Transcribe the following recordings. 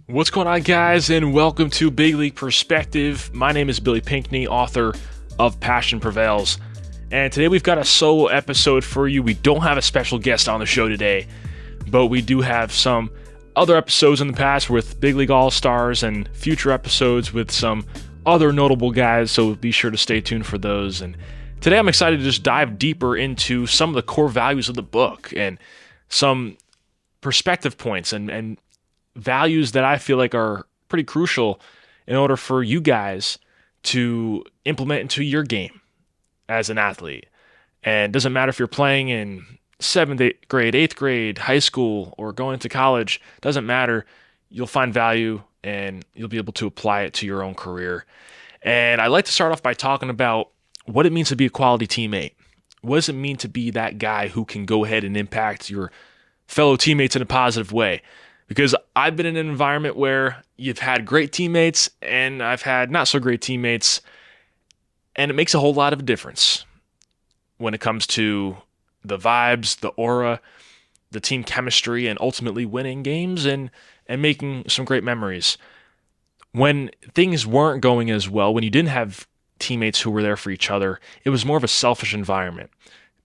What's going on, guys, and welcome to Big League Perspective. My name is Billy Pinckney, author of Passion Prevails, and today we've got a solo episode for you. We don't have a special guest on the show today, but we do have some other episodes in the past with Big League All-Stars and future episodes with some other notable guys, so be sure to stay tuned for those. And today I'm excited to just dive deeper into some of the core values of the book and some perspective points and values that I feel like are pretty crucial in order for you guys to implement into your game as an athlete. And it doesn't matter if you're playing in 7th grade, 8th grade, high school, or going to college, doesn't matter. You'll find value and you'll be able to apply it to your own career. And I'd like to start off by talking about what it means to be a quality teammate. What does it mean to be that guy who can go ahead and impact your fellow teammates in a positive way? Because I've been in an environment where you've had great teammates and I've had not so great teammates, and it makes a whole lot of a difference when it comes to the vibes, the aura, the team chemistry, and ultimately winning games and making some great memories. When things weren't going as well, when you didn't have teammates who were there for each other, it was more of a selfish environment.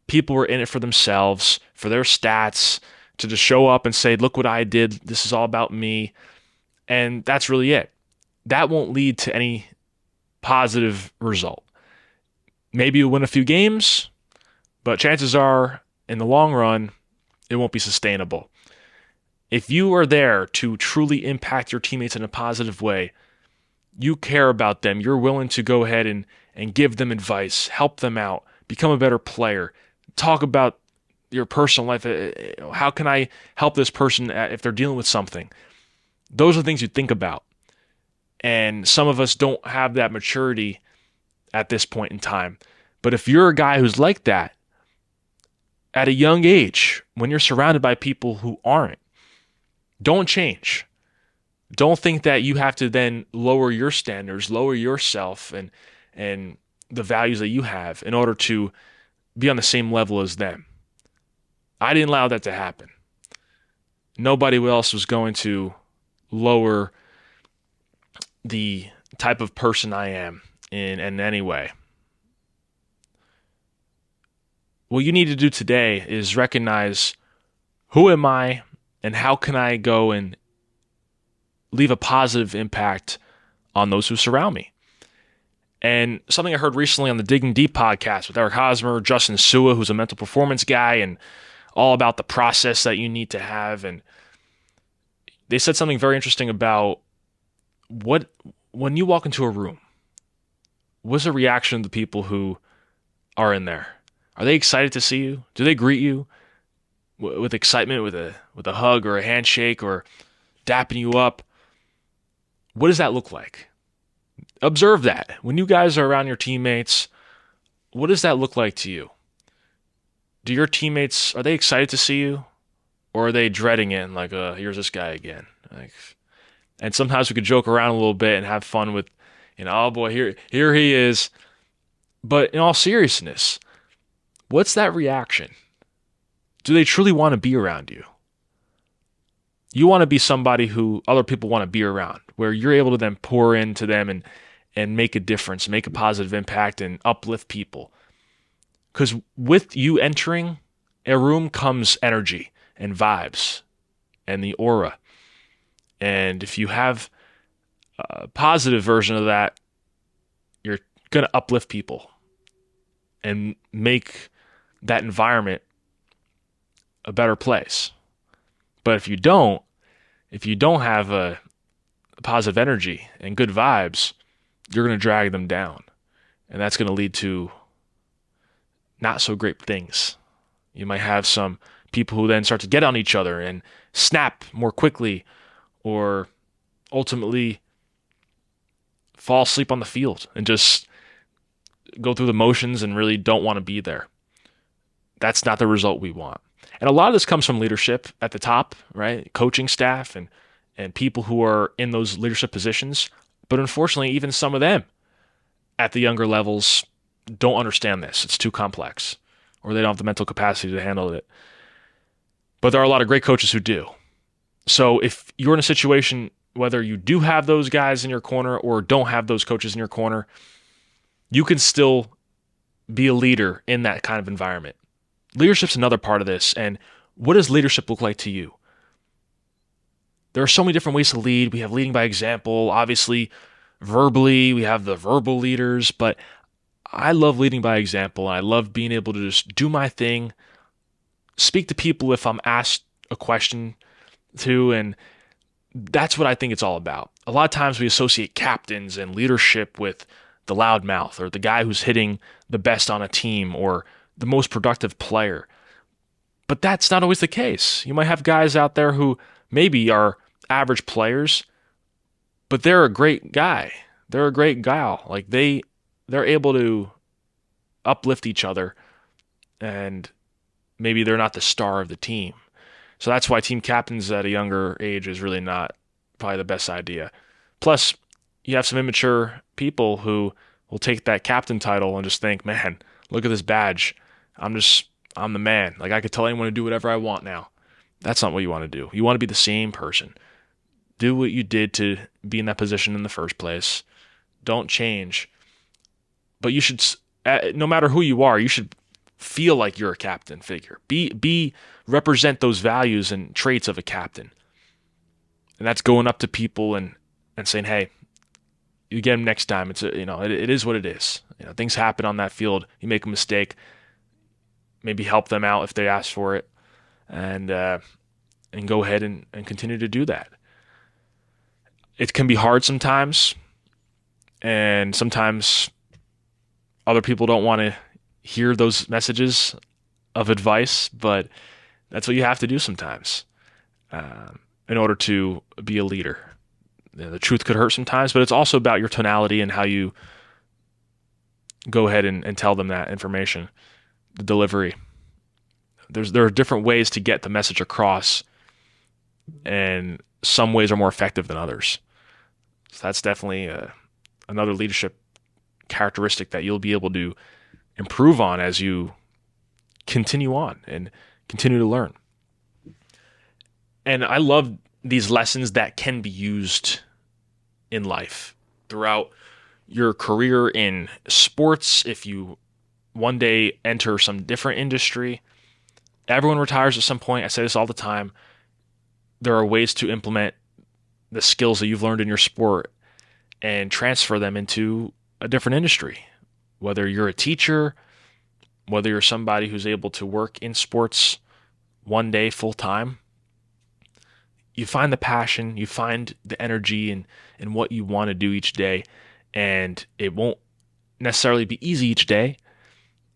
People were in it for themselves, for their stats, to just show up and say, look what I did, this is all about me, and that's really it. That won't lead to any positive result. Maybe you'll win a few games, but chances are, in the long run, it won't be sustainable. If you are there to truly impact your teammates in a positive way, you care about them, you're willing to go ahead and give them advice, help them out, become a better player, talk about your personal life. How can I help this person if they're dealing with something? Those are things you think about. And some of us don't have that maturity at this point in time. But if you're a guy who's like that, at a young age, when you're surrounded by people who aren't, don't change. Don't think that you have to then lower your standards, lower yourself and the values that you have in order to be on the same level as them. I didn't allow that to happen. Nobody else was going to lower the type of person I am in any way. What you need to do today is recognize, who am I and how can I go and leave a positive impact on those who surround me? And something I heard recently on the Digging Deep podcast with Eric Hosmer, Justin Sua, who's a mental performance guy, and all about the process that you need to have. And they said something very interesting about when you walk into a room, what's the reaction of the people who are in there? Are they excited to see you? Do they greet you with excitement, with a hug or a handshake or dapping you up? What does that look like? Observe that. When you guys are around your teammates, what does that look like to you? Do your teammates, are they excited to see you? Or are they dreading it and like, here's this guy again? And sometimes we could joke around a little bit and have fun with, oh boy, here he is. But in all seriousness, what's that reaction? Do they truly want to be around you? You want to be somebody who other people want to be around, where you're able to then pour into them and make a difference, make a positive impact, and uplift people. Because with you entering a room comes energy and vibes and the aura. And if you have a positive version of that, you're going to uplift people and make that environment a better place. But if you don't have a positive energy and good vibes, you're going to drag them down. And that's going to lead to not so great things. You might have some people who then start to get on each other and snap more quickly, or ultimately fall asleep on the field and just go through the motions and really don't want to be there. That's not the result we want. And a lot of this comes from leadership at the top, right? Coaching staff and people who are in those leadership positions. But unfortunately, even some of them at the younger levels don't understand this. It's too complex, or they don't have the mental capacity to handle it. But there are a lot of great coaches who do. So if you're in a situation whether you do have those guys in your corner or don't have those coaches in your corner, you can still be a leader in that kind of environment. Leadership's another part of this. And what does leadership look like to you? There are so many different ways to lead. We have leading by example, obviously verbally, we have the verbal leaders, but I love leading by example. I love being able to just do my thing, speak to people if I'm asked a question to, and that's what I think it's all about. A lot of times we associate captains and leadership with the loudmouth or the guy who's hitting the best on a team or the most productive player. But that's not always the case. You might have guys out there who maybe are average players, but they're a great guy. They're a great gal. Like they're able to uplift each other, and maybe they're not the star of the team. So that's why team captains at a younger age is really not probably the best idea. Plus, you have some immature people who will take that captain title and just think, man, look at this badge. I'm the man. Like I could tell anyone to do whatever I want now. That's not what you want to do. You want to be the same person. Do what you did to be in that position in the first place. Don't change. But you should, no matter who you are, you should feel like you're a captain figure. Represent those values and traits of a captain. And that's going up to people and saying, hey, you get them next time. It is what it is. Things happen on that field. You make a mistake. Maybe help them out if they ask for it. And go ahead and continue to do that. It can be hard sometimes, and sometimes other people don't want to hear those messages of advice, but that's what you have to do sometimes in order to be a leader. The truth could hurt sometimes, but it's also about your tonality and how you go ahead and tell them that information, the delivery. There are different ways to get the message across, and some ways are more effective than others. So that's definitely another leadership characteristic that you'll be able to improve on as you continue on and continue to learn. And I love these lessons that can be used in life throughout your career in sports. If you one day enter some different industry, everyone retires at some point. I say this all the time. There are ways to implement the skills that you've learned in your sport and transfer them into a different industry. Whether you're a teacher, whether you're somebody who's able to work in sports one day full time, you find the passion, you find the energy in what you want to do each day. And it won't necessarily be easy each day,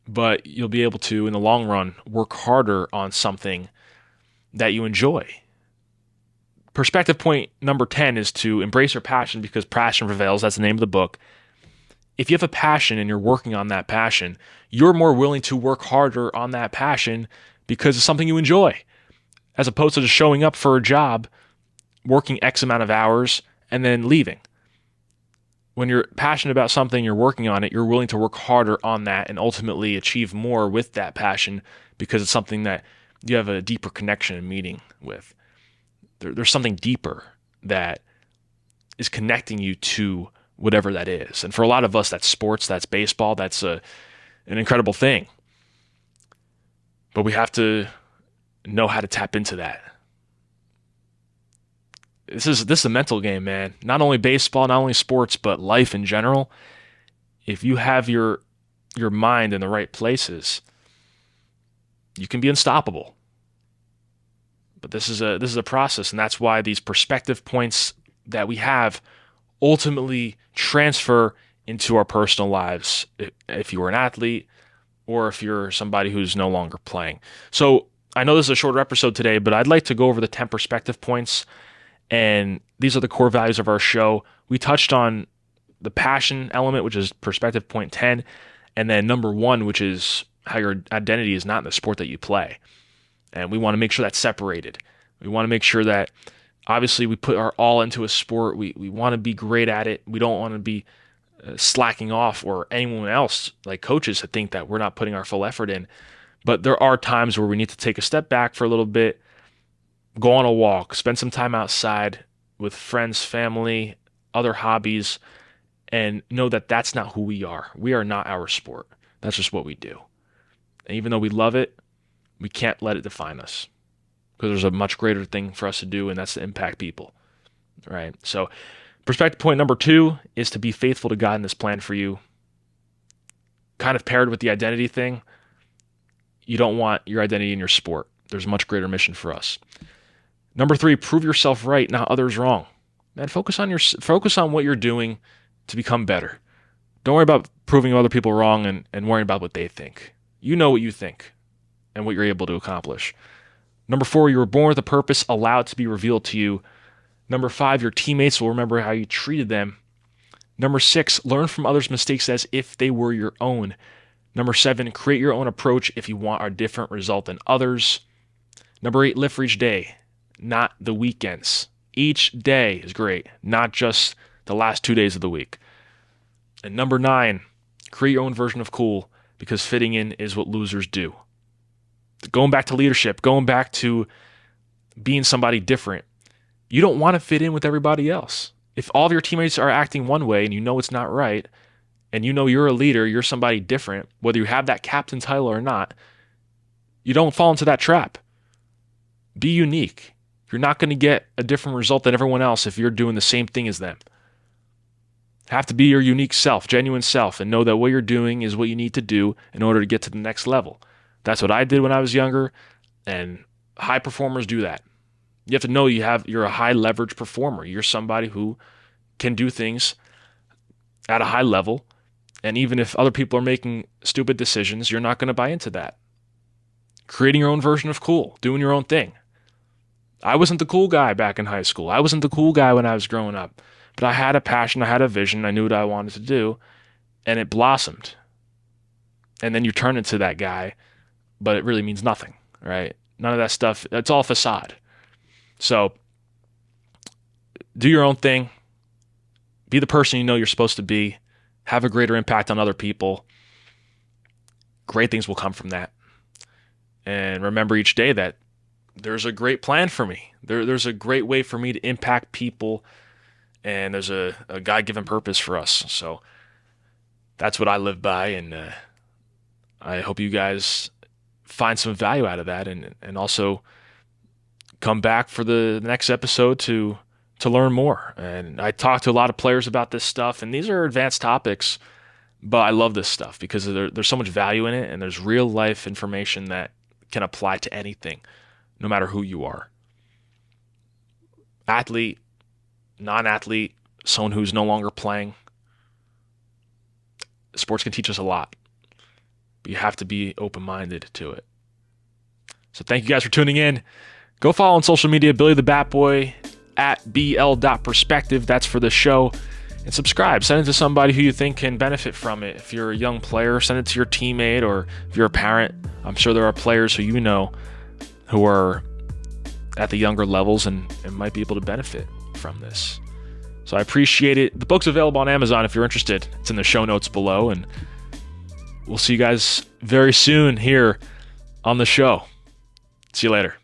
but you'll be able to, in the long run, work harder on something that you enjoy. Perspective point number 10 is to embrace your passion, because passion prevails. That's the name of the book. If you have a passion and you're working on that passion, you're more willing to work harder on that passion because it's something you enjoy, as opposed to just showing up for a job, working X amount of hours, and then leaving. When you're passionate about something, you're working on it, you're willing to work harder on that and ultimately achieve more with that passion because it's something that you have a deeper connection and meaning with. There's something deeper that is connecting you to whatever that is. And for a lot of us, that's sports, that's baseball, that's an incredible thing. But we have to know how to tap into that. This is a mental game, man. Not only baseball, not only sports, but life in general. If you have your mind in the right places, you can be unstoppable. But this is a process, and that's why these perspective points that we have ultimately transfer into our personal lives. If you were an athlete, or if you're somebody who's no longer playing. So I know this is a shorter episode today, but I'd like to go over the 10 perspective points. And these are the core values of our show. We touched on the passion element, which is perspective point 10, and then number 1, which is how your identity is not in the sport that you play. And we want to make sure that's separated. We want to make sure that obviously we put our all into a sport. We want to be great at it. We don't want to be slacking off, or anyone else, like coaches, that think that we're not putting our full effort in. But there are times where we need to take a step back for a little bit, go on a walk, spend some time outside, with friends, family, other hobbies, and know that that's not who we are. We are not our sport. That's just what we do. And even though we love it, we can't let it define us, because there's a much greater thing for us to do, and that's to impact people, right? So perspective point number 2 is to be faithful to God and His plan for you. Kind of paired with the identity thing, you don't want your identity in your sport. There's a much greater mission for us. Number 3, prove yourself right, not others wrong. Man, focus on what you're doing to become better. Don't worry about proving other people wrong and worrying about what they think. You know what you think and what you're able to accomplish. Number 4, you were born with a purpose, allowed to be revealed to you. Number 5, your teammates will remember how you treated them. Number 6, learn from others' mistakes as if they were your own. Number 7, create your own approach if you want a different result than others. Number 8, live for each day, not the weekends. Each day is great, not just the last 2 days of the week. And number 9, create your own version of cool, because fitting in is what losers do. Going back to leadership, going back to being somebody different. You don't want to fit in with everybody else. If all of your teammates are acting one way and you know it's not right, and you know you're a leader, you're somebody different, whether you have that captain title or not, you don't fall into that trap. Be unique. You're not going to get a different result than everyone else if you're doing the same thing as them. Have to be your unique self, genuine self, and know that what you're doing is what you need to do in order to get to the next level. That's what I did when I was younger, and high performers do that. You have to know you're a high leverage performer. You're somebody who can do things at a high level, and even if other people are making stupid decisions, you're not going to buy into that. Creating your own version of cool, doing your own thing. I wasn't the cool guy back in high school. I wasn't the cool guy when I was growing up, but I had a passion, I had a vision, I knew what I wanted to do, and it blossomed. And then you turn into that guy, but it really means nothing, right? None of that stuff, it's all facade. So do your own thing. Be the person you know you're supposed to be. Have a greater impact on other people. Great things will come from that. And remember each day that there's a great plan for me. There's a great way for me to impact people, and there's a God-given purpose for us. So that's what I live by, and I hope you guys find some value out of that, and also come back for the next episode to learn more. And I talked to a lot of players about this stuff, and these are advanced topics, but I love this stuff because there's so much value in it, and there's real life information that can apply to anything, no matter who you are. Athlete, non-athlete, someone who's no longer playing. Sports can teach us a lot, but you have to be open-minded to it. So thank you guys for tuning in. Go follow on social media, Billy the Batboy, at bl.perspective. That's for the show. And subscribe. Send it to somebody who you think can benefit from it. If you're a young player, send it to your teammate, or if you're a parent, I'm sure there are players who you know who are at the younger levels and might be able to benefit from this. So I appreciate it. The book's available on Amazon if you're interested. It's in the show notes below, and we'll see you guys very soon here on the show. See you later.